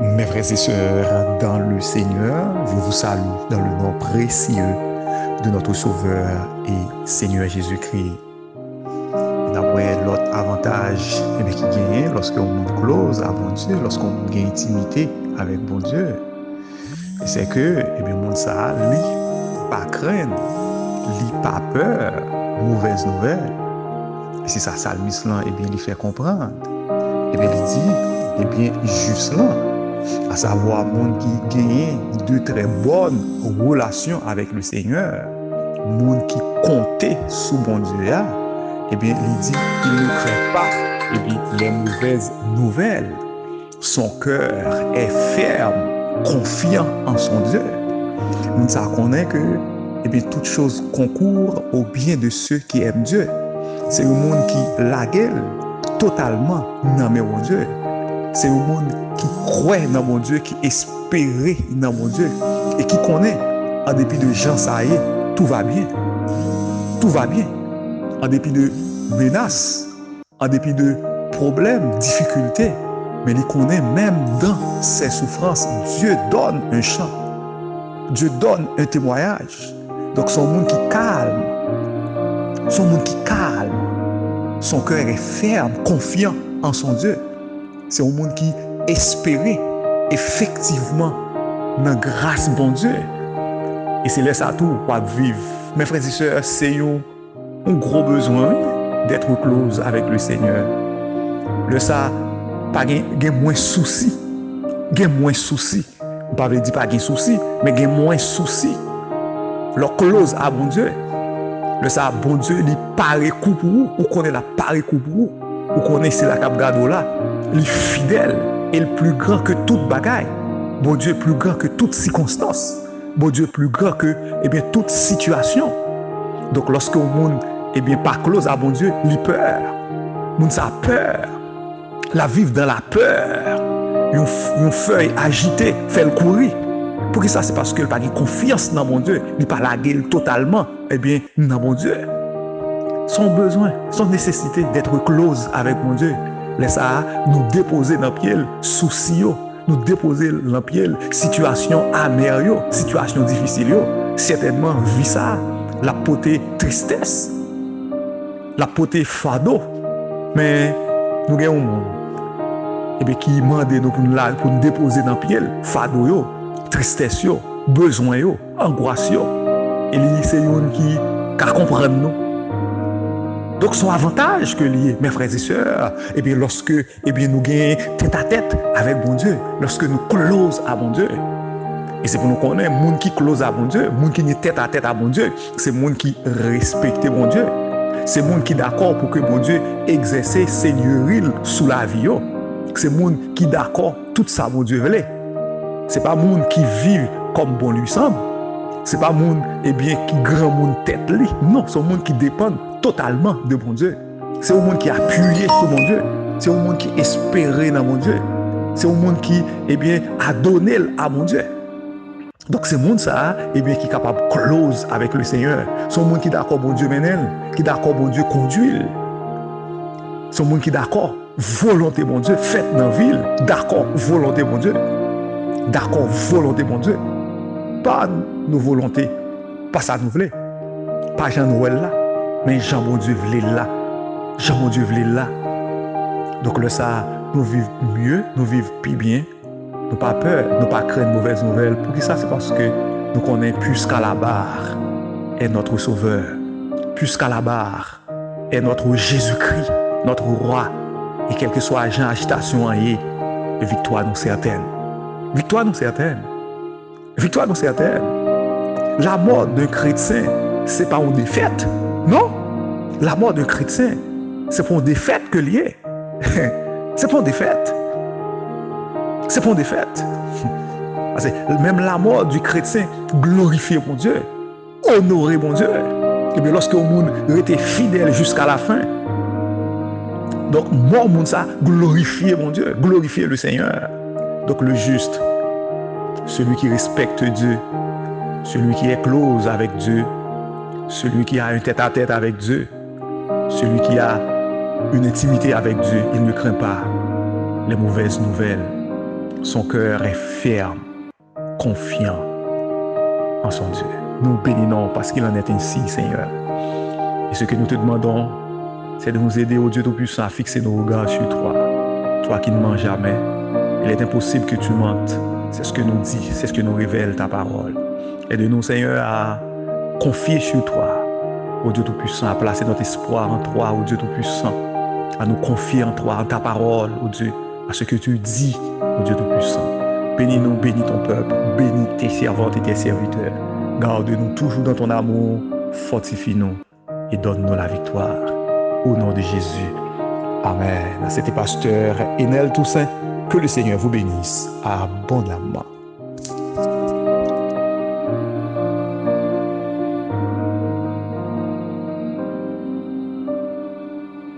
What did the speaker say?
Mes frères et sœurs, dans le Seigneur, je vous salue dans le nom précieux de notre Sauveur et Seigneur Jésus-Christ. D'après l'autre avantage qui gagne lorsqu'on close à bon Dieu, lorsqu'on gagne intimité avec bon Dieu, c'est que monde ça, lui, pas craindre, lui, pas peur, mauvaise nouvelle. Et c'est ça, Salmis là, il fait comprendre. Il dit, juste là, à savoir monde qui gagne de très bonnes relations avec le Seigneur, monde qui comptait sous bon Dieu, il dit il ne craint pas les mauvaises nouvelles. Son cœur est ferme, confiant en son Dieu. Nous ça connaît que toute chose concourt au bien de ceux qui aiment Dieu. C'est le monde qui la gueule totalement dans mon Dieu. C'est le monde qui croit dans mon Dieu, qui espérait dans mon Dieu et qui connaît, en dépit de gens ça y est, tout va bien. Tout va bien. En dépit de menaces, en dépit de problèmes, difficultés, mais il connaît même dans ses souffrances, Dieu donne un chant. Dieu donne un témoignage. Donc son monde qui calme. Son monde qui calme. Son cœur est ferme, confiant en son Dieu. C'est un monde qui espérait effectivement dans grâce bon Dieu. Et c'est là ça tout pour vivre. Mes frères et sœurs, c'est un gros besoin d'être close avec le Seigneur. Le ça, pas gain moins souci. Gain moins souci. Pas veut dire pas gain souci, mais gain moins souci. Leur close à bon Dieu. Le ça, bon Dieu, il paraît coup pour vous, ou connaît la paraît coup pour vous, ou connaît c'est la cap gado là, il est fidèle et le plus grand que toute bagaille. Bon Dieu est plus grand que toute circonstance. Bon Dieu est plus grand que toute situation. Donc lorsque le monde pas close à bon Dieu, il peur. Le monde ça peur. La vivre dans la peur. Une feuille agitée fait le courir. Pour ça, c'est parce qu'il n'a pas de confiance dans mon Dieu. Il n'a pas la gueule totalement dans mon Dieu. Son besoin, son nécessité d'être close avec mon Dieu, laisse ça nous déposer dans le pied soucis, nous déposer dans le pied situation amère, situation difficile. Certainement, vie ça, la potée tristesse, la potée fardeau. Mais nous avons un monde qui demande pour nous déposer dans le pied fardeau, tristesse, besoin, angoisse. Et c'est une qui comprend nous. Donc, son avantage que lié, mes frères et sœurs, lorsque nous gagnons tête à tête avec bon Dieu, lorsque nous close à bon Dieu. Et c'est pour nous connaître, les gens qui close à bon Dieu, les gens qui sont tête à tête à bon Dieu, c'est les gens qui respectent bon Dieu. C'est les gens qui sont d'accord pour que bon Dieu exerce seigneuril sous la vie. C'est les gens qui sont d'accord tout ça bon Dieu veut. C'est pas les gens qui vivent comme bon lui semble. C'est pas les gens qui grand monde tête li. Non, c'est les gens qui dépendent totalement de bon Dieu. C'est au monde qui appuyé sur mon Dieu. C'est au monde qui espérait dans mon Dieu. C'est au monde qui a donné à mon Dieu. Donc c'est le monde ça qui est capable de close avec le Seigneur. C'est le monde qui est d'accord bon Dieu menel, qui est d'accord bon Dieu conduit. C'est le monde qui est d'accord volonté bon Dieu faite dans la ville, d'accord volonté bon Dieu. D'accord volonté bon Dieu. Pas nos volontés, pas ça nous voulons. Pas Jean Noël là. Mais Jean bon Dieu voulait là. Jean bon Dieu voulait là. Donc le ça, nous vivons mieux, nous vivons plus bien. Nous pas peur, nous pas craindre mauvaise nouvelle. Pour ça, c'est parce que nous connaissons plus qu'à la barre est notre sauveur. Plus qu'à la barre est notre Jésus-Christ, notre roi. Et quel que soit Jean agitation en y, victoire nous certaine. Victoire nous certaine. Victoire nous certaine. La mort d'un chrétien, c'est pas une défaite. Non, la mort d'un chrétien, c'est pour une défaite que lié. C'est pour une défaite. C'est pour une défaite. Parce que même la mort du chrétien, glorifier mon Dieu, honorer mon Dieu. Et bien lorsque le monde était fidèle jusqu'à la fin, donc mort monde ça, glorifier mon Dieu, glorifier le Seigneur. Donc le juste, celui qui respecte Dieu, celui qui est close avec Dieu, celui qui a un tête-à-tête avec Dieu, celui qui a une intimité avec Dieu, il ne craint pas les mauvaises nouvelles. son cœur est ferme, confiant en son Dieu. Nous bénissons parce qu'il en est ainsi, Seigneur. Et ce que nous te demandons, c'est de nous aider, ô Dieu Tout-Puissant, à fixer nos regards sur toi. Toi qui ne mens jamais. Il est impossible que tu mentes. C'est ce que nous dit, c'est ce que nous révèle ta parole. Aide-nous, Seigneur, à confier sur toi, ô Dieu Tout-Puissant, à placer notre espoir en toi, ô Dieu Tout-Puissant, à nous confier en toi, en ta parole, ô Dieu, à ce que tu dis, ô Dieu Tout-Puissant. Bénis-nous, bénis ton peuple, bénis tes servantes et tes serviteurs. Garde-nous toujours dans ton amour, fortifie-nous et donne-nous la victoire. Au nom de Jésus. Amen. C'était pasteur Enel Toussaint. Que le Seigneur vous bénisse abondamment.